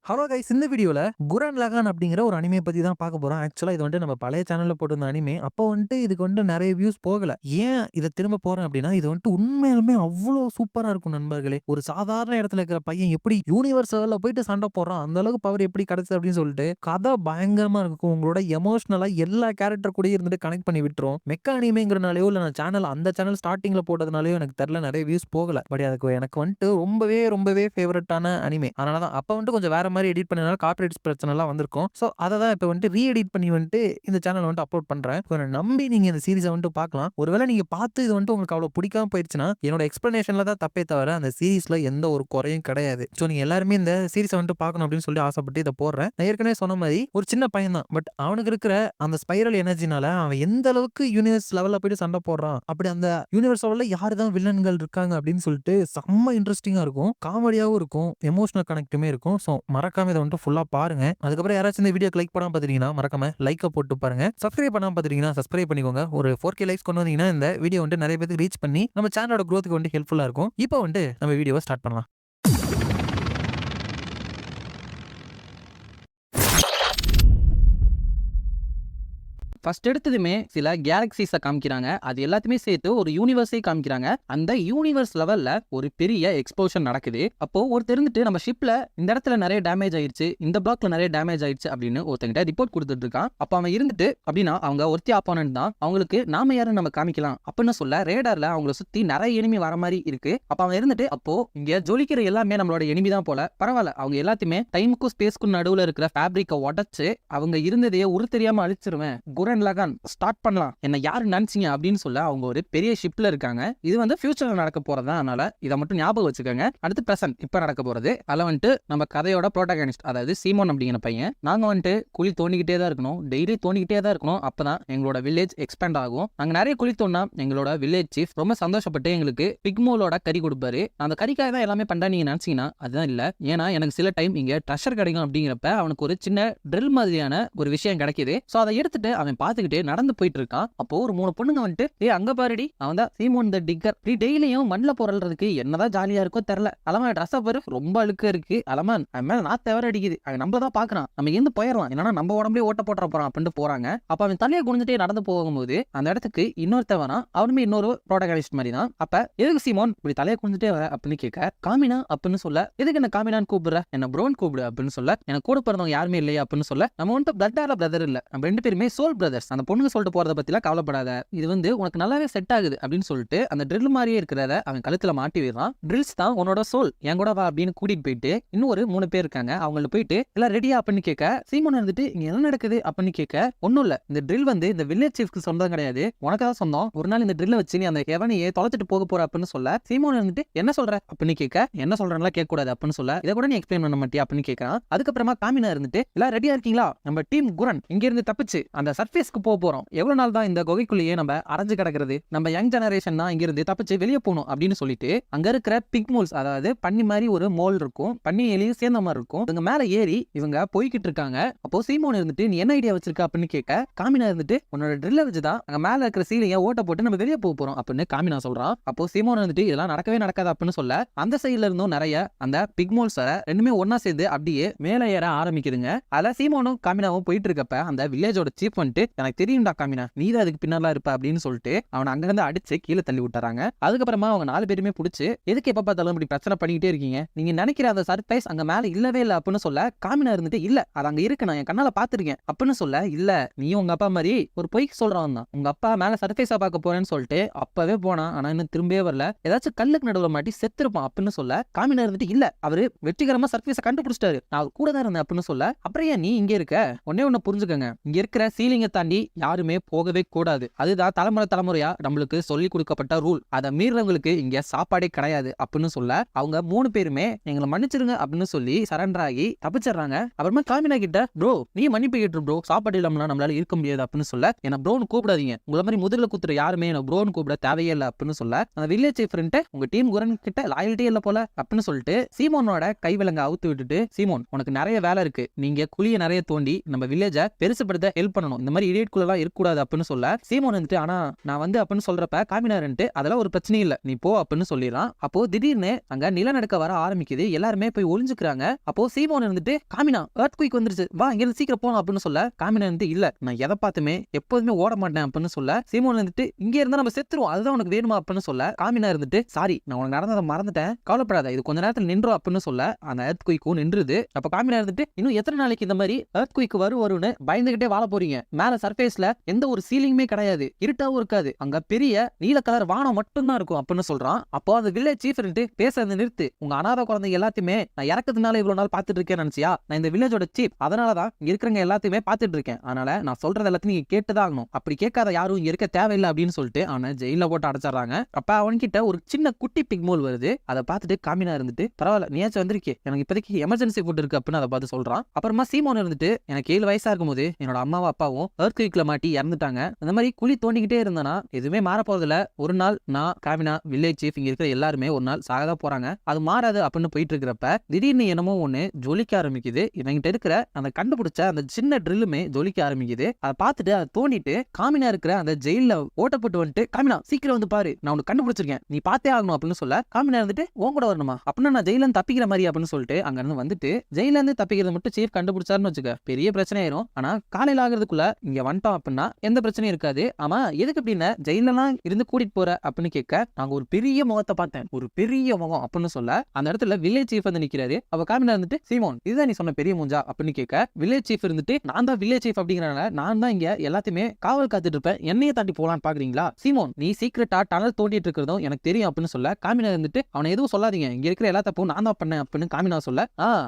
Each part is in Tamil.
ஹலோ கைஸ், இந்த வீடியோல குரன் லகான் அப்படிங்கிற ஒரு அனிமே பத்தி தான் பார்க்க போறோம். ஆக்சுவலா இது வந்துட்டு நம்ம பழைய சேனல்ல போட்டிருந்த அனிமே. அப்போ வந்துட்டு இதுக்கு வந்துட்டு நெறைய வியூஸ் போகல. ஏன் இத திரும்ப போறேன் அப்படின்னா, இது வந்துட்டு உண்மையாலுமே அவ்ளோ சூப்பரா இருக்கும் நண்பர்களே. ஒரு சாதாரண இடத்துல இருக்கிற பையன் எப்படி யூனிவர்ஸ் லெவல்ல போயிட்டு சண்டை போடுறான், அந்த அளவுக்கு பவர் எப்படி கிடைச்சது அப்படின்னு சொல்லிட்டு கதை பயங்கரமா இருக்கும். உங்களோட எமோஷனலா எல்லா கேரக்டர் கூடயும் இருந்துட்டு கனெக்ட் பண்ணி விட்டுரும். மெக்கா அனிமேங்கிறனாலயோ இல்ல நான் அந்த சேனல் ஸ்டார்ட்டிங்ல போட்டதுனாலயோ எனக்கு தெரியல, நெறைய வியூஸ் போகல. பட் அதுக்கு எனக்கு வந்துட்டு ரொம்பவே ஃபேவரட்டான அனிமே. அதனால தான் அப்ப வந்துட்டு கொஞ்சம் வேற மாரி எடிட் பண்ணதுனால காப்பிரைட்ஸ் பிரச்சனைலாம் வந்திருக்கும். ஸோ அத தான் இப்ப வந்துட்டு எடிட் பண்ணி வந்துட்டு இந்த சேனல்ல வந்துட்டு அப்லோட் பண்றேன். ஸோ என்ன நம்பி நீங்க இந்த சீரிஸ வந்துட்டு பார்க்கலாம். ஒருவேளை நீங்க பார்த்து இது வந்துட்டு உங்களுக்கு அவ்வளோ பிடிக்காம போயிருச்சுன்னா, என்னோட எக்ஸ்ப்ளனேஷன்ல தான் தப்பே தவிர அந்த சீரிஸ்ல எந்த ஒரு குறையும் கிடையாது. ஸோ நீங்க எல்லாருமே இந்த சீரிஸ வந்துட்டு பார்க்கணும் அப்படின்னு சொல்லி ஆசைப்பட்டு இத போடுறேன். நான் ஏற்கனவே சொன்ன மாரி ஒரு சின்ன பையன் தான். பட் அவனுக்கு இருக்கிற அந்த ஸ்பைரல் எனர்ஜினால அவன் எந்த அளவுக்கு யூனிவர்ஸ் லெவல்ல போயிட்டு சண்டை போடுறான். அப்படி அந்த யூனிவர்ஸ் லெவல்ல யாரு தான் வில்லன்கள் இருக்காங்க அப்படின்னு சொல்லிட்டு செம்ம இன்ட்ரஸ்டிங்கா இருக்கும். காமெடியாவும் இருக்கும். எமோஷனல் கனெக்ட்டுமே இருக்கும். ஸோ மறக்காம இத வந்துட்டு ஃபுல்லா பாருங்க. அதுக்கப்புறம் யாராச்சும் இந்த வீடியோக்கு லைக் பண்ணாம பார்த்துட்டீங்கன்னா மறக்காம லைக்க போட்டு பாருங்க. சப்ஸ்கிரைப் பண்ணாம பார்த்துட்டீங்கன்னா சப்ஸ்கிரைப் பண்ணிக்கோங்க. ஒரு 4K லைக்ஸ் கொண்டு வந்தீங்கன்னா இந்த வீடியோ வந்துட்டு நிறைய பேருக்கு ரீச் பண்ணி நம்ம சேனலோட குரோத்துக்கு வந்துட்டு ஹெல்ப்ஃபுல்லா இருக்கும். இப்போ வந்துட்டு நம்ம வீடியோவை ஸ்டார்ட் பண்ணலாம். ஃபர்ஸ்ட் எடுத்ததுமே சில கேலக்ஸிஸ காமிக்கிறாங்க. அது எல்லாத்தையுமே சேர்த்து ஒரு யூனிவர்ஸே காமிக்கிறாங்க. அந்த யூனிவர்ஸ் லெவல்ல ஒரு பெரிய எக்ஸ்ப்ளோஷன் நடக்குது. அப்போ ஒருத்தர் இருந்துட்டு நம்ம ஷிப்ல இந்த இடத்துல நிறைய டேமேஜ் ஆயிருச்சு, இந்த பிளாக்ல நிறைய டேமேஜ் ஆயிருச்சு அப்படின்னு ஒருத்தங்கிட்ட ரிப்போர்ட் கொடுத்துட்டு இருக்கான். அப்ப அவன் இருந்துட்டு அப்படின்னா அவங்க ஒருத்தி ஆப்போனன்ட் தான், அவங்களுக்கு நாம யாருன்னு நம்ம காமிக்கலாம் அப்படின்னு சொல்ல ரேடார்ல அவங்கள சுத்தி நிறைய எனிமி வர மாதிரி இருக்கு. அப்ப அவன் இருந்துட்டு அப்போ இங்க ஜொலிக்கிற எல்லாமே நம்மளோட எனிமி தான் போல, பரவாயில்ல அவங்க எல்லாத்தையுமே டைமுக்கும் ஸ்பேஸ்க்கும் நடுவுல இருக்கிற ஃபேப்ரிக்கை உடைச்சு அவங்க இருந்ததையே உரு தெரியாம அழிச்சிருவேன், குரன் லகான் ஸ்டார்ட் பண்ணலாம், என்ன யாரு நினைச்சீங்க அப்படின்னு சொல்ல அவங்க ஒரு பெரிய ஷிப்ல இருக்காங்க. இது வந்து ஃபியூச்சர்ல நடக்க போறதா, அதனால இதை மட்டும் ஞாபகம் வச்சுக்கோங்க. அடுத்து பிரசன்ட் இப்ப நடக்க போறது. அதில் வந்துட்டு நம்ம கதையோட ப்ரோட்டகனிஸ்ட் அதாவது சீமோன் அப்படிங்கிற பையன், நாங்க வந்துட்டு குழி தோண்டிக்கிட்டே தான் இருக்கணும், டெய்லி தோண்டிக்கிட்டே தான் இருக்கணும், அப்பதான் எங்களோட வில்லேஜ் எக்ஸ்பேண்ட் ஆகும். நாங்க நிறைய குழி தோண்டா எங்களோட வில்லேஜ் சீஃப் ரொம்ப சந்தோஷப்பட்டு எங்களுக்கு பிக்மோலோட கறி கொடுப்பாரு. அந்த கறிக்காக தான் எல்லாமே பண்றா நீங்க நினைச்சீங்கன்னா அதுதான் இல்ல. ஏன்னா எனக்கு சில டைம் இங்க ட்ரெஷர் கிடைக்கும் அப்படிங்கிறப்ப அவனுக்கு ஒரு சின்ன ட்ரில் மாதிரியான ஒரு விஷயம் கிடைக்குது. சோ அதை எடுத்துட்டு அவன் பார்த்துக்கிட்டு நடந்து போயிட்டு இருக்கான். அப்போ ஒரு 3 பொண்ணுங்க வந்துட்டு அங்க பாருடி அவன் தான் சீமோன் த டிக்கர், நீ டெய்லியும் மண்ணில் போறதுக்கு என்னதான் ஜாலியா இருக்கோ தெரியல, அலமா ட்ரெஸ் பாரு ரொம்ப அழுக்க இருக்கு, அலமா மேல நான் தவற அடிக்குது, அவன் நம்மள தான் பாக்குறான், நம்ம இருந்து போயிடலாம், என்னன்னா நம்ம உடம்புலயே ஓட்ட போட்டுற போறான் அப்படின்னு போறாங்க. அப்ப அவன் தலையை குனிஞ்சிட்டே நடந்து போகும்போது அந்த இடத்துக்கு இன்னொருத்தவனா அவனுமே இன்னொரு ப்ரோட்டகனிஸ்ட் மாதிரி தான். அப்ப எதுக்கு சீமோன் இப்படி தலையை குனிஞ்சிட்டே வர அப்படின்னு கேட்க, காமினா அப்படின்னு சொல்ல, எதுக்கு என்ன காமினான்னு கூப்பிடுற, என்ன ப்ரோன் கூப்பிடு அப்படின்னு சொல்ல, எனக்கு கூட பிறந்தவங்க யாருமே இல்லையா அப்படின்னு சொல்ல, நம்ம வந்துட்டு பிளட்டால பிரதர் இல்ல, நம்ம 2 பேருமே சோல் பிரதர்ஸ், அந்த பொண்ணுங்க சொல்லிட்டு போறத பத்திலாம் கவலைப்படாத, இது வந்து உனக்கு நல்லாவே செட் ஆகுது அப்படின்னு சொல்லிட்டு அந்த ட்ரில் மாதிரியே இருக்கிறத அவன் கழுத்துல மாட்டி விடுறான். ட்ரில்ஸ் தான் உன்னோட சோல், என் கூட வா அப்படின்னு கூட்டிட்டு போயிட்டு இன்னும் ஒரு 3 பேர் இருக்காங்க, அவங்கள்ட்ட போயிட்டு எல்லாம் ரெடியா அப்படின்னு கேட்க, சீமோன் இருந்துட்டு இங்க என்ன நடக்குது அப்படின்னு கேட்க, ஒன்னும் இல்ல, இந்த ட்ரில் வந்து இந்த வில்லேஜ் சீஃப்க்கு சொந்தம் கிடையாது, உனக்கு தான் சொந்தம், ஒரு நாள் இந்த ட்ரில்ல வச்சு நீ அந்த ஹெவனையே தொலைச்சிட்டு போக போற அப்படின்னு சொல்ல, சீமோன் இருந்துட்டு என்ன சொல்ற அப்படின்னு கேட்க, என்ன சொல்றேன்னா கேட்க கூடாது அப்படின்னு சொல்ல, இதை கூட நீ எக்ஸ்பிளைன் பண்ண மாட்டியா அப்படின்னு கேட்கறான். அதுக்கப்புறமா காமினா இருந்துட்டு எல்லாம் ரெடியா இருக்கீங்களா, நம்ம டீம் குரன் இங்க இருந்து தப்பிச்சு அந்த சர்ஃபேஸ்க்கு போறோம், எவ்வளவு நாள் தான் இந்த குகைக்குள்ளேயே நம்ம அரைஞ்சு கிடக்கிறது, நம்ம யங் ஜெனரேஷன் தான் இங்க இருந்து தப்பிச்சு வெளியே போகணும் அப்படின்னு சொல்லிட்டு அங்க இருக்கிற பிக் மோல்ஸ் அதாவது பண்ணி மாதிரி ஒரு மோல் இருக்கும், பண்ணி எலியும் சேர்ந்த மாதிரி இருக்கும், இவங்க மேல ஏறி இவங்க போய்கிட்டு இருக்காங்க. அப்போ சீமோன் இருந்துட்டு நீ என்ன ஐடியா வச்சிருக்க அப்படின்னு கேட்க, காமினா இருந்துட்டு உன்னோட ட்ரில்ல வச்சுதான் அங்க மேல இருக்கிற சீலிங்க ஓட்ட போட்டு நம்ம வெளியே போக போறோம் அப்படின்னு காமினா சொல்றான். அப்போ சீமோன் இருந்துட்டு இதெல்லாம் நடக்கவே நடக்காது அப்படின்னு சொல்ல, அந்த சைட்ல இருந்தும் நிறைய அந்த பிக் மோல்ஸ் ரெண்டுமே ஒன்னா சேர்ந்து அப்படியே மேல ஏற ஆரம்பிக்குதுங்க. அதுல சீமோனும் காமினாவும் போயிட்டு இருக்கப்ப அந்த வில்லேஜோட சீஃப் வந்துட்டு எனக்கு தெரியும்டா காமினா, நீ தான் அதுக்கு பின்னால இருப்ப அப்படின்னு சொல்லிட்டு அவனை அங்கிருந்து அடிச்சு கீழே தள்ளி விட்டுறாங்க. அதுக்கப்புறமா அவங்க 4 பேருமே பிடிச்சி எதுக்கு எப்ப பார்த்தாலும் இப்படி பிரச்சனை பண்ணிக்கிட்டே இருக்கீங்க, நீங்க நினைக்கிற அந்த சர்ப்ரைஸ் அங்க மேல இல்லவே இல்லை அப்படின்னு சொல்ல, காமினா இருந்துட்டு இல்ல அது அங்க இருக்கு, நான் என் கண்ணால பாத்துருக்கேன் அப்படின்னு சொல்ல, இல்ல நீயும் உங்க அப்பா மாதிரி ஒரு பொய்க்கு சொல்றான் தான், உங்க அப்பா மேல சர்ஃபேஸா பார்க்க போறேன்னு சொல்லிட்டு அப்பவே போனா, ஆனா இன்னும் திரும்பவே வரல, ஏதாச்சும் கல்லுக்கு நடுவுல மாட்டி செத்துருப்பான் அப்படின்னு சொல்ல, காமினா இருந்துட்டு இல்ல அவரு வெற்றிகரமா சர்ஃபேஸை கண்டுபிடிச்சிட்டாரு, நான் அவர் கூட தான் இருந்தேன் அப்படின்னு சொல்ல, அப்புறம் ஏன் நீ இங்க இருக்க, ஒண்ணு புரிஞ்சுக்கங்க, இங்க இருக்கிற சீலிங்கை தாண்டி யாருமே போகவே கூடாது, அதுதான் தலைமுறையா நம்மளுக்கு சொல்லி கொடுக்கப்பட்ட ரூல், அதை மீறவங்களுக்கு இங்க சாப்பாடே கிடையாது அப்படின்னு சொல்ல, அவங்க 3 பேருமே எங்களை மன்னிச்சிருங்க அப்படின்னு சொல்லி சரண்டர் ஆகி தப்பிச்சிடுறாங்க. அப்புறமா காமினா கிட்ட ப்ரோ நீ மன்னிப்பு கேட்டு ப்ரோ, சாப்பாடு இல்லாம நம்மளால இருக்க முடியாது அப்படின்னு சொல்ல, என்ன ப்ரோன்னு கூப்பிடாதீங்க, உங்களை மாதிரி முதல்ல குத்துற யாருமே என்ன ப்ரோன்னு கூப்பிட தேவையே இல்லை அப்படின்னு சொல்ல, அந்த வில்லேஜ் சீஃப்ரண்ட் உங்க டீம் குரன் கிட்ட லாயல்ட்டி இல்ல போல அப்படின்னு சொல்லிட்டு சீமோனோட கைவிலங்க அவுத்து விட்டுட்டு, சீமோன் உனக்கு நிறைய வேலை இருக்கு, நீங்க குழியை நிறைய தோண்டி நம்ம வில்லேஜை பெருசுபடுத்த ஹெல்ப் பண்ணணும், இந்த மாதிரி இடியட் குள்ளலாம் இருக்கக்கூடாது அப்படின்னு சொல்ல சீமோன் வந்துட்டு ஆனா நான் வந்து அப்படின்னு சொல்றப்ப காமினாருன்ட்டு அதெல்லாம் ஒரு பிரச்சனை இல்ல நீ போ அப்படின்னு சொல்லிடலாம். அப்போ திடீர்னு அங்க நிலநடுக்க வர ஆரம்பிக்குது. எல்லாருமே போய் ஒளிஞ்சுக்கிறாங்க. அப்போ சீமோன் இருந்துட்டு காமினா எர்த்குயிக் வந்துருச்சு வா இங்க இருந்து சீக்கிரம் போலாம் அப்படின்னு சொல்ல காமினா வந்து இல்ல நான் எதை பார்த்துமே எப்போதுமே ஓட மாட்டேன் அப்படின்னு சொல்ல சீமோன் வந்துட்டு இங்க இருந்தா நம்ம செத்துருவோம் அதுதான் உனக்கு வேணுமா அப்படின்னு சொல்ல காமினா இருந்துட்டு சாரி நான் உனக்கு நடந்ததை மறந்துட்டேன் கவலைப்படாத இது கொஞ்ச நேரத்தில் நின்றோம் அப்படின்னு சொல்ல அந்த எர்த்குயிக்கும் நின்றுது. அப்ப காமினா இருந்துட்டு இன்னும் எத்தனை நாளைக்கு இந்த மாதிரி எர்த்குயிக் வரும்னு பயந்துகிட்டே வாழ போறீங்க. மேல சர்ஃபேஸ்ல எந்த ஒரு சீலிங்குமே கிடையாது இருட்டாவும் இருக்காது அங்க பெரிய நீல கலர் வானம் மட்டும் தான் இருக்கும் அப்படின்னு சொல்றான். அப்போ அந்த வில்லேஜ் சீஃப் பேசுறத நிறுத்து உங்க அனாதை குழந்தை எல்லாத்தையுமே நான் இறக்கிறதுனால இவ்வளவு நாள் பாத்துட்டு இருக்கேன் நினைச்சியா நான் இந்த வில்லேஜோட சீஃப் அதனாலதான் இங்க இருக்கிறவங்க எல்லாத்தையுமே பாத்துட்டு இருக்கேன் அதனால நான் சொல்றது எல்லாத்தையும் நீங்க கேட்டுதான் ஆகணும் அப்படி கேட்காத யாரும் இங்க இருக்க தேவையில்லை அப்படின்னு சொல்லிட்டு அவனை ஜெயில போட்டு அடைச்சிடறாங்க. அப்ப அவன்கிட்ட ஒரு சின்ன குட்டி பிக்மோல் வருது அதை பார்த்துட்டு காமினா இருந்துட்டு பரவாயில்ல நீயாச்சும் வந்திருக்கே எனக்கு இப்போதைக்கு எமர்ஜென்சி ஃபுட் இருக்கு அப்படின்னு அதை பார்த்து சொல்றான். அப்புறமா சீமோன் இருந்துட்டு எனக்கு 7 வயசா இருக்கும்போது என்னோட அம்மாவும் அப்பாவும் எர்த்குயிக்ல மாட்டி இறந்துட்டாங்க அந்த மாதிரி குழி தோண்டிக்கிட்டே இருந்தனா எதுவுமே மாற போறதுல ஒரு நாள் நான் காமினா வில்லேஜ் சீஃப் இங்க இருக்கிற எல்லாருமே ஒரு நாள் சாகதான் போறாங்க அது மாறாது அப்படின்னு போயிட்டு இருக்கிறப்ப திடீர்னு என்னமோ ஒண்ணு ஜொலிக்க ஆரம்பிக்குது. இவங்கிட்ட இருக்கிற அந்த கண்டுபிடிச்ச அந்த சின்ன ட்ரில்லுமே ஜொலிக்க ஆரம்பிக்குது. அதை பார்த்துட்டு அதை தோண்டிட்டு காமினா இருக்கிற அந்த ஜெயில ஓட்டப்பட்டு வந்துட்டு காமினா சீக்கிரம் வந்து பாரு நான் உனக்கு கண்டுபிடிச்சிருக்கேன் நீ பார்த்தே ஆகணும் அப்படின்னு சொல்ல காமினா இருந்துட்டு உன் கூட வரணுமா அப்படின்னா நான் ஜெயில இருந்து தப்பிக்கிற மாதிரி அப்படின்னு சொல்லிட்டு அங்க இருந்து வந்துட்டு ஜெயில இருந்து தப்பிக்கிறது மட்டும் சீஃப் கண்டுபிடிச்சாருன்னு வச்சுக்க பெரிய பிரச்சனை ஆயிரும். ஆனா காலையில ஆகிறதுக்குள்ள இங்க வந்துட்டோம் அப்படின்னா எந்த பிரச்சனையும் இருக்காது. ஆமா எதுக்கு அப்படின்னா ஜெயிலெல்லாம் இருந்து கூட்டிட்டு போற அப்படின்னு கேட்க நாங்க ஒரு பெரிய முகத்தை பார்த்தேன் ஒரு பெரிய முகம் அப்படின்னு சொல்ல அந்த இடத்துல வில்லேஜ் சீஃப் வந்து நிக்கிறாரு. அவ காமினா இருந்துட்டு சீமோன் இதுதான் நீ சொன்ன பெரிய மூஞ்சா அப்படின்னு கேட்க வில்லேஜ் சீஃப் இருந்துட்டு நான் தான் வில்லேஜ் சீஃப் அப்படிங்கிறனால நான் தான் இங்க எல்லாத்தையுமே காவல் காத்துட்டு இருப்பேன் என்னைய தாண்டி போலான்னு பாக்குறீங்களா சீமோன் நீ சீக்கிரட்டா டனல் தோண்டிட்டு இருக்கிறதும் எனக்கு தெரியும் அப்படின்னு சொல்ல காமினா இருந்துட்டு அவனை எதுவும் சொல்லாதீங்க இங்க இருக்கிற எல்லா தப்பும் நான் தான் பண்ணேன் அப்படின்னு காமினா சொல்ல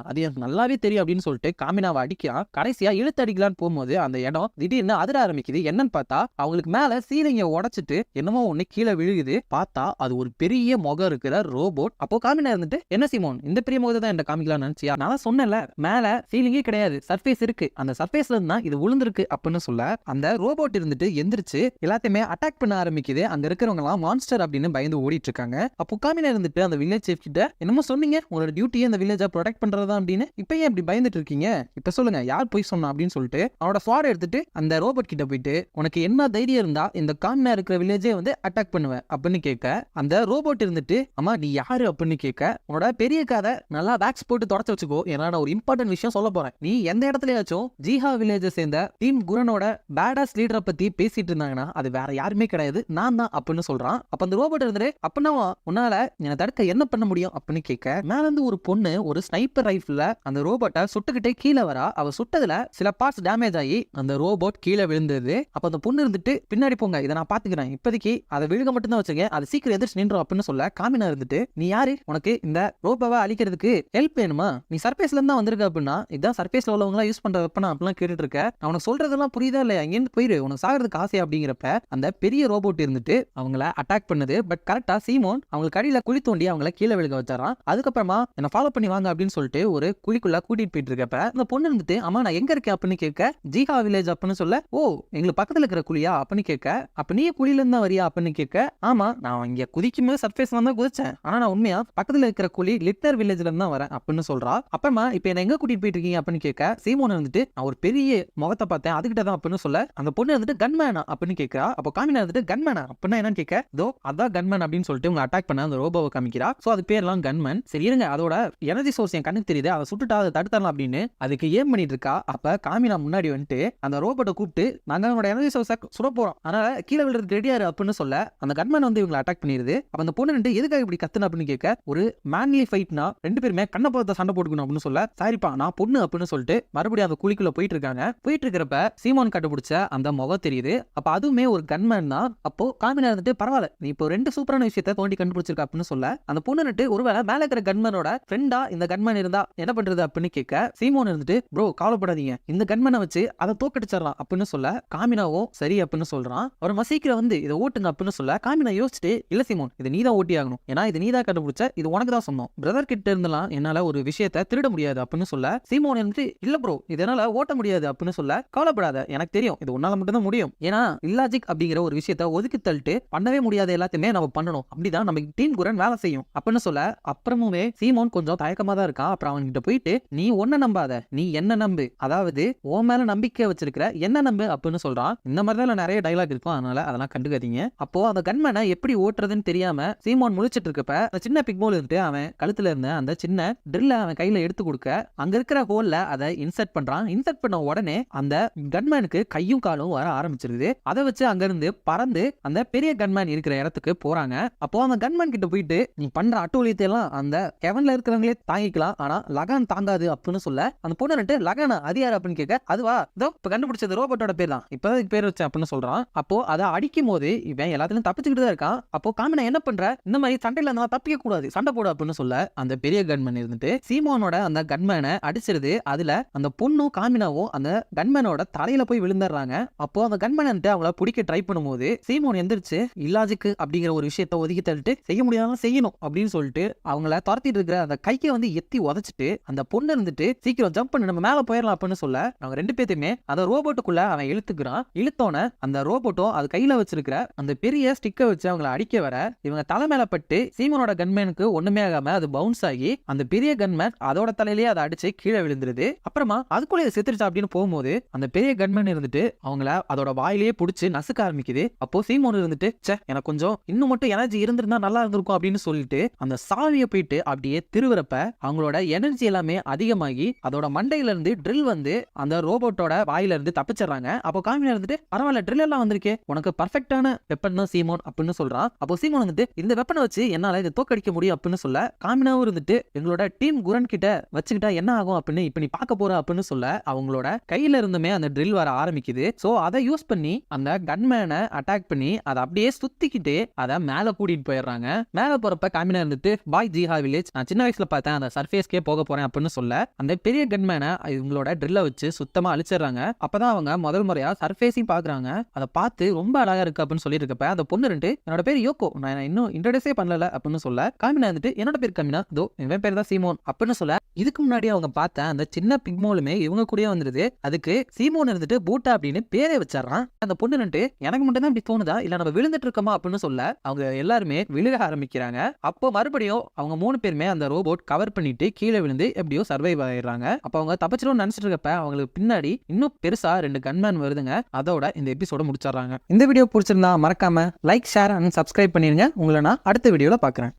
அது எனக்கு நல்லாவே தெரியும் அப்படின்னு சொல்லிட்டு காமினாவை அடிக்கிறான். கடைசியா இழுத்து அடிக்கலான்னு போகும்போது அந்த இடம் திடீர்னு அதிர ஆரம்பிக்குது. என்னன்னு பார்த்தா அவங்களுக்கு மேல சீலிங்க உடைச்சிட்டு என்னமோ ஒண்ணு கீழே விழுகுது. பார்த்தா அது ஒரு பெரிய முகம் இருக்கிற ரோபோட். அப்போ காமினா இருந்துட்டு என்ன சீமோன் இந்த பெரிய முகத்தை தான் என்ன காமிக்கலாம்னு நினைச்சியா நான் சொன்னேன்ல மேல சீலிங்கே கிடையாது சர்ஃபேஸ் இருக்கு அந்த சர்ஃபேஸ்ல இருந்தா இது விழுந்திருக்கு அப்படின்னு சொல்ல அந்த ரோபோட் இருந்துட்டு எந்திரிச்சு எல்லாத்தையுமே அட்டாக் பண்ண ஆரம்பிக்குது. அங்க இருக்கிறவங்க எல்லாம் மான்ஸ்டர் அப்படின்னு பயந்து ஓடிட்டு இருக்காங்க. அப்போ காமினா இருந்துட்டு அந்த வில்லேஜ் சீஃப் கிட்ட என்னமோ சொன்னீங்க உங்களோட டியூட்டியே அந்த வில்லேஜை ப்ரொடெக்ட் பண்றதா அப்படின்னு இப்ப ஏன் இப்படி பயந்துட்டு இருக்கீங்க இப்ப சொல்லுங்க யார் போய் சொன்னா அப்படின்னு சொல்லிட்டு அவனோட ஸ்வாட் எடுத்துட்டு அந்த ரோபோட் கிட்ட போயிட்டு உனக்கு என்ன தைரியம் இருந்தா இந்த காமினா இருக்கிற வில்லேஜே வந்து அட்டாக் பண்ணுவேன் அப்படின்னு கேட்க அந்த ரோபோட் இருந்துட்டு அம்மா நீ யாரு அப்படின்னு கேட்க உன்னோட பெரிய கதை நல்லா வேக்ஸ் போட்டு தொடச்சு வச்சுக்கோ ஏன்னா நான் ஒரு இம்பார்ட்டன்ட் விஷயம் சொல்ல போறேன் நீ எந்த இடத்துலயாச்சும் ஜீஹா வில்லேஜை சேர்ந்த டீம் குரனோட பேடாஸ் லீடரை பத்தி பேசிட்டு இருந்தாங்கன்னா அது வேற யாருமே கிடையாது நான் தான் அப்படின்னு சொல்றான். அப்ப அந்த ரோபோட் இருந்துட்டு அப்படின்னா உன்னால என்ன தடுக்க என்ன பண்ண முடியும் அப்படின்னு கேட்க மேல இருந்து ஒரு பொண்ணு ஒரு ஸ்னைப்பர் ரைஃபிள்ல அந்த ரோபோட்டை சுட்டுக்கிட்டே கீழே வரா. அவ சுட்டதுல சில பார்ட்ஸ் டேமேஜ் ஆகி அந்த ரோபோட் கீழே விழுந்தது. அப்ப அந்த பொண்ணு இருந்துட்டு பின்னாடி போங்க இதை நான் பாத்துக்கிறேன் இப்போதைக்கு அதை விழுக மட்டும் தான் வச்சிருக்கேன் அது சீக்கிரம் எதிர்த்து நின்றோம் அப்படின்னு சொல்ல காமினா இருந்துட்டு நீ யாரு உனக்கு இந்த ரோபோவை அழிக்கிறதுக்கு ஹெல்ப் வேணுமா நீ சர்ஃபேஸ்ல இருந்தா வந்திருக்க அப்படின்னா இதான் சர்ஃபேஸ்ல உள்ளவங்க யூஸ் பண்ற வெப்பனா அப்படிலாம் கேட்டுட்டு இருக்க நான் உனக்கு சொல்றதெல்லாம் புரியுதா இல்லையா இங்கிருந்து போயிரு உனக்கு சாகிறதுக்கு ஆசை அப்படிங்கிறப்ப அந்த பெரிய ரோபோட் இருந்துட்டு அவங்கள அட்டாக் பண்ணுது. பட் கரெக்டா சீமோன் அவங்களுக்கு அடியில குழி தோண்டி அவங்கள கீழே விழுக வச்சாரான். அதுக்கப்புறமா என்ன ஃபாலோ பண்ணி வாங்க அப்படின்னு சொல்லிட்டு ஒரு குழிக்குள்ள கூட்டிட்டு போயிட்டு இருக்கப்ப அந்த பொண்ணு இருந்துட்டு அம்மா நான் எங்க இருக்கேன் அப்படின்னு கேட்க ஜீஹா வில்லேஜ் அப்படின்னு சொல்ல ஓ எங்களுக்கு பக்கத்துல இருக்கிற குழியா அப்படின்னு கேட்க அப்ப நீ குழியில இருந்தா வரியா அப்படின்னு கேட்க ஆமா நான் இங்க குதிக்கும் போது சர்ஃபேஸ் தான் குதிச்சேன் ஆனா நான் உண்மையா பக்கத்துல இருக்கிற குழி லிட்டர் வில்லேஜ்ல இருந்தா வரேன் அப்படின்னு சொல்றா. அப்புறமா இப்ப என்ன எங்க கூட்டிட்டு போயிட்டு இருக்கீங்க அப்படின்னு கேட்க சீமோன் இருந்துட்டு நான் ஒரு பெரிய முகத்தை பார்த்தேன் அதுகிட்ட தான் அப்படின்னு சொல்ல அந்த பொண்ணு இருந்துட்டு கன்மேனா அப்படின்னு கேட்கறா. அப்போ காமினா இருந்துட்டு கன்மேனா அப்படின்னா என்னன்னு கேட்க தோ அதான் கன்மேன் அப்படின்னு சொல்லிட்டு உங்க அட்டாக் பண்ண அந்த ரோபோவை காமிக்கிறா. சோ அது பேர்லாம் கன்மேன். சரி இருங்க அதோட எனர்ஜி சோர்ஸ் என் கண்ணுக்கு தெரியுது அதை சுட்டுட்டா அதை தடுத்தரலாம் அப்படின்னு அதுக்கு ஏம் பண்ணிட்டு இருக்கா. அப்ப காமினா முன்னாடி வந்துட்டு அந்த ரோபோட்டை கூப்பிட்டு நாங்க அவனோட எனர்ஜி சோர்ஸை சுட போறோம் அதனால கீழே விழுறதுக்கு ரெடியாரு அப்படின்னு சொல்ல அந்த கன்மேன் வந்து இவங்களை அட்டாக் பண்ணிடுது. அப்ப அந்த பொண்ணு நின்று எதுக்காக இப்படி கத்துன அப்படின்னு கேட்க ஒரு மேன்லி ஃபைட்னா ரெண்டு பேருமே கண்ண பார்த்த சண்டை போட்டுக்கணும் அப்படின்னு சொல்ல சாரிப்பா நான் பொண்ணு அப்படின்னு சொல்லிட்டு மறுபடியும் அந்த குழிக்குள்ள போயிட்டு இருக்காங்க. போயிட்டு இருக்கிறப்ப சீமோன் கண்டுபிடிச்ச அந்த முகம் தெரியுது. அப்ப அதுவுமே ஒரு கன்மேன் தான். அப்போ காமினா இருந்துட்டு பரவாயில்ல நீ இப்போ 2 சூப்பரான விஷயத்தை தோண்டி கண்டுபிடிச்சிருக்க அப்படின்னு சொல்ல அந்த பொண்ணு நிட்டு ஒருவேளை மேல இருக்கிற கன்மேனோட ஃப்ரெண்டா இந்த கன்மேன் இருந்தா என்ன பண்றது அப்படின்னு கேட்க சீமோன் இருந்துட்டு ப்ரோ கவலைப்படாதீங்க இந்த கன்மேனை வச்சு அதை தோக்கடிச்சிடலாம் அப்படின்னு சொல்ல காமினாவும் சரி அப்படின்னு சொல்றான். அவர் மசீக்கிர வந்து இதை ஓட்டுங்க அப்படின்னு சொல்ல காமினா யோசிச்சுட்டு இல்ல சீமோன் இது நீதான் ஓட்டி ஆகணும் ஏன்னா இது நீதான் கண்டுபிடிச்ச இது உனக்கு தான் சொன்னோம் பிரதர் கிட்ட இருந்தெல்லாம் என்னால ஒரு விஷயத்தை திருட முடியாது அப்படின்னு சொல்ல சீமோன் இருந்துட்டு இல்ல ப்ரோ இதனால ஓட்ட முடியாது அப்படின்னு சொல்ல கவலைப்படாத எனக்கு தெரியும் இது உன்னால மட்டும் தான் முடியும் ஏன்னா இல்லாஜிக் அப்படிங்கிற ஒரு விஷயத்தை ஒதுக்கி தள்ளிட்டு பண்ணவே முடியாத எல்லாத்தையுமே நம்ம பண்ணணும் அப்படிதான் நம்ம டீம் குரன் வேலை செய்யும் அப்படின்னு சொல்ல அப்புறமுமே சீமோன் கொஞ்சம் தயக்கமா தான் இருக்கான். அப்புறம் அவன்கிட்ட போயிட்டு நீ ஒன்ன நம்பாத நீ என்ன நம்பு அதாவது உன் மேல நம்பிக்கை வச்சிருக்கிற என்ன நம்பு அப்படின்னு சொல்றான். இந்த மாதிரி தான் நிறைய டைலாக் இருக்கும், அதனால அதெல்லாம் கண்டுக்காதீங்க. அப்போ அந்த கன்மேனை எப்படி ஓட்டுறதுன்னு தெரியாம சீமோன் முழிச்சிட்டு இருக்கப்ப அந்த சின்ன பிக்மோல் இருந்துட்டு அவன் கழுத்துல இருந்த அந்த சின்ன ட்ரில்ல அவன் கையில எடுத்து கொடுக்க அங்க இருக்கிற ஹோல்ல அதை இன்சர்ட் பண்றான். இன்சர்ட் பண்ண உடனே அந்த கன்மேனுக்கு கையும் காலும் வர ஆரம்பிச்சிருது. அதை வச்சு அங்க இருந்து பறந்து அந்த பெரிய கன்மேன் இருக்கிற இடத்துக்கு போறாங்க. அப்போ அந்த கன்மேன் கிட்ட போயிட்டு நீ பண்ற அட்டூழியத்தை எல்லாம் அந்த ஹெவன்ல இருக்கிறவங்களே தாங்கிக்கலாம், ஆனா லகான் தாங்காது அப்படின்னு சொல்ல அந்த பொண்ணு ரெண்டு லகானா அது யாரு அப்படின்னு கேட்க, அதுவா இதோ இப்ப கண்டுபிடிச்சது ரோபோட்டோட பேர் தான், இப்பதான் பேர் வச்சேன் அப்படின்னு சொல்றான். அப்போ அதை அடிக்கும் போது இவன் எல்லாத்திலும் தப்பிச்சுக்கிட்டு தான் இருக்கான். அப்போ காமினா என்ன பண்ற, இந்த மாதிரி சண்டையில இருந்தா தப்பிக்க கூடாது, சண்டை போடு அப்படின்னு சொல்ல அந்த பெரிய கன்மேன் இருந்துட்டு சீமோனோட அந்த கன்மேனை அடிச்சிருது. அதுல அந்த பொண்ணும் காமினாவும் அந்த கன்மேனோட தலையில போய் விழுந்துடுறாங்க. அப்போ அந்த கன்மேன் அவங்கள பிடிக்க ட்ரை பண்ணும்போது சீமோன் எந்திரிச்சு இல்லாஜிக்கு அப்படிங்கிற ஒரு விஷயத்த ஒதுக்கி தள்ளிட்டு செய்ய முடியாதான் செய்யணும் அப்படின்னு சொல்லிட்டு அவங்கள துரத்திட்டு இருக்கிற அந்த கையை வந்து எத்தி உதச்சிட்டு அந்த பொண்ணு இருந்துட்டு சீக்கிரம் ஜம்ப் பண்ணி நம்ம மேல போயிடலாம் அப்படின்னு சொல்ல அவங்க ரெண்டு பேத்தையுமே அந்த ரோபோட்டுக்குள்ள அவன் இழுத்துக்கிறான். இழுத்தோன அந்த ரோபோட்டும் அது கையில வச்சிருக்கிற அந்த பெரிய ஸ்டிக்கை வச்சு அவங்கள அடிக்க வர இவங்க தலை மேல பட்டு சீமோனோட கன்மேனுக்கு ஒண்ணுமே ஆகாம அது பவுன்ஸ் ஆகி அந்த பெரிய கன்மேன் அதோட தலையிலேயே அதை அடிச்சு கீழே விழுந்துருது. அப்புறமா அதுக்குள்ளே செத்துருச்சா அப்படின்னு போகும்போது அந்த பெரிய கன்மேன் இருந்துட்டு அவங்கள அதோட வாயிலேயே புடிச்சு நசுக்க ஆரம்பிக்குது. அப்போ சீமோன் இருந்துட்டு எனக்கு கொஞ்சம் இன்னும் மட்டும் எனர்ஜி இருந்திருந்தா நல்லா இருந்திருக்கும் அப்படின்னு சொல்லிட்டு அந்த சாவியை போயிட்டு அப்படியே திருவுறப்ப அவங்களோட எனர்ஜி எல்லாமே அதிகமாகி அதோட மண்டையில இருந்து ட்ரில் வந்து அந்த ரோபோட்டோட வாயில இருந்து தப்பிச்சிடறாங்க. அப்போ காமினா இருந்துட்டு பரவாயில்ல ட்ரில் எல்லாம் வந்திருக்கே, உனக்கு பர்ஃபெக்டான வெப்பன் தான் சீமோன் அப்படின்னு சொல்றான். அப்போ சீமோன் வந்துட்டு இந்த வெப்பனை வச்சு என்னால இதை தோக்கடிக்க முடியும் அப்படின்னு சொல்ல காமினாவும் இருந்துட்டு எங்களோட டீம் குரன் கிட்ட வச்சுக்கிட்டா என்ன ஆகும் அப்படின்னு இப்ப நீ பார்க்க போற அப்படின்னு சொல்ல அவங்களோட கையில இருந்துமே அந்த ட்ரில் வர ஆரம்பிக்குது. சோ அதை யூஸ் பண்ணி அந்த கன்மேனை அட்டாக் பண்ணி அதை அப்படியே சுத்திக்கிட்டு அதை மேல கூட்டிட்டு போயிடுறாங்க. மேல போறப்ப காமினா இருந்துட்டு பாய் ஜிஹா வில்லேஜ் நான் சின்ன வயசுல பார்த்தேன், அந்த சர்ஃபேஸ்க்கே போக போறேன் அப்படின்னு சொல்ல அந்த பெரிய கன்மேனை இவங்களோட ட்ரில்ல வச்சு சுத்தமா அழிச்சிடுறாங்க. அப்பதான் அவங்க முதல் முறையா சர்ஃபேஸையும் பாக்குறாங்க. அதை பார்த்து ரொம்ப அழகா இருக்கு அப்படின்னு சொல்லி இருக்கப்ப அந்த பொண்ணு ரெண்டு என்னோட பேர் யோகோ, நான் இன்னும் இன்ட்ரோடியூஸே பண்ணல அப்படின்னு சொல்ல காமினா வந்துட்டு என்னோட பேர் காமினா, இதோ இவன் பேர் தான் சீமோன் அப்படின்னு சொல்ல இதுக்கு முன்னாடி அவங்க பார்த்த அந்த சின்ன பிக்மோலுமே இவங்க கூட வந்துருது. அதுக்கு சீமோன் இருந்துட்டு பூட்டா அப்படின்னு பேரே வச்சாரான். அந்த பொண்ணு ரெண்டு எனக்கு மட்டும் தான் இப்படி தோணுதா இல்ல நம்ம விழுந்துட்டு இருக்கோமா அப்படின்னு சொல்ல அவங்க எல்லாருமே விழுக ஆரம்பிக்கிறாங்க. அப்போ மறுபடியும் அவங்க மூணு பேருமே அந்த ரோபோட் கவர் பண்ணிட்டு கீழே விழுந்து எப்படியோ சர்வைவ் ஆயிடுறாங்க. அப்ப அவங்க தப்பிச்சிடும் நினைச்சிட்டு இருக்கப்ப அவங்களுக்கு பின்னாடி இன்னும் பெருசா ரெண்டு கன்மேன் வருதுங்க. அதோட இந்த எபிசோட முடிச்சிடறாங்க. இந்த வீடியோ பிடிச்சிருந்தா மறக்காம லைக், ஷேர் அண்ட் சப்ஸ்கிரைப் பண்ணிருங்க. உங்களை நான் அடுத்த வீடியோல பாக்குறேன்.